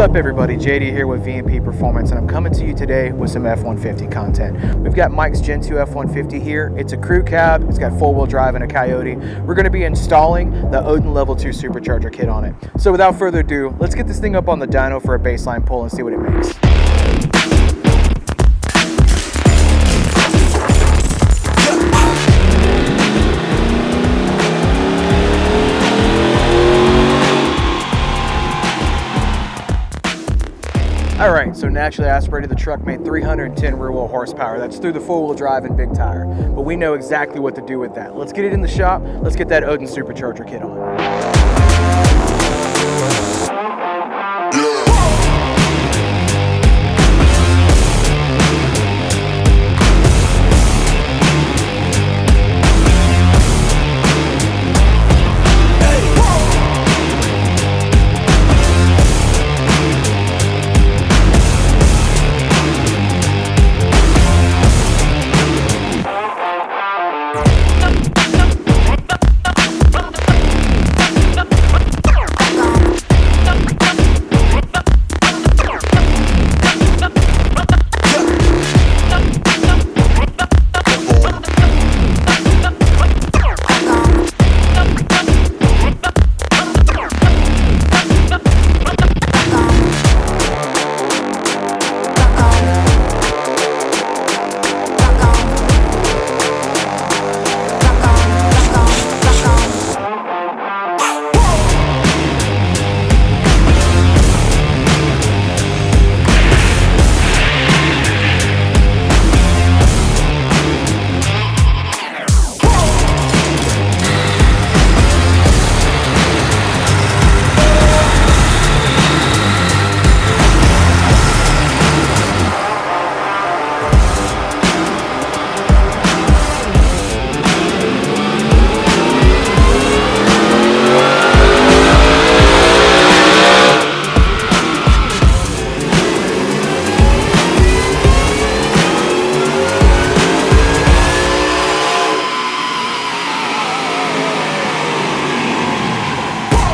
up everybody, JD here with VMP Performance, and I'm coming to you today with some F150 content. We've got Mike's Gen 2 F150 here. It's a crew cab, it's got 4-wheel drive and a Coyote. We're going to be installing the Odin Level 2 Supercharger kit on it. So without further ado, let's get this thing up on the dyno for a baseline pull and see what it makes. Alright, so naturally aspirated, the truck made 310 rear wheel horsepower. That's through the 4-wheel drive and big tire. But we know exactly what to do with that. Let's get it in the shop. Let's get that Odin Supercharger kit on.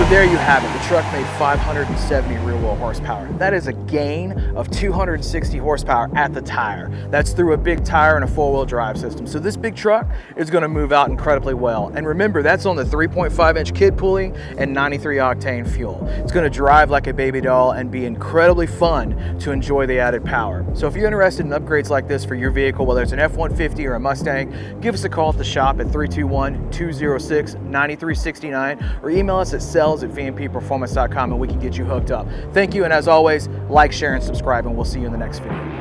There you have it. The truck made 570 rear wheel horsepower. That is a gain of 260 horsepower at the tire. That's through a big tire and a 4-wheel drive system. So this big truck is going to move out incredibly well. And remember, that's on the 3.5-inch kid pulley and 93 octane fuel. It's going to drive like a baby doll and be incredibly fun to enjoy the added power. So if you're interested in upgrades like this for your vehicle, whether it's an F150 or a Mustang, give us a call at the shop at 321-206-9369 or email us at sales@vmpperformance.com and we can get you hooked up. Thank you, and as always, like, share, and subscribe, and we'll see you in the next video.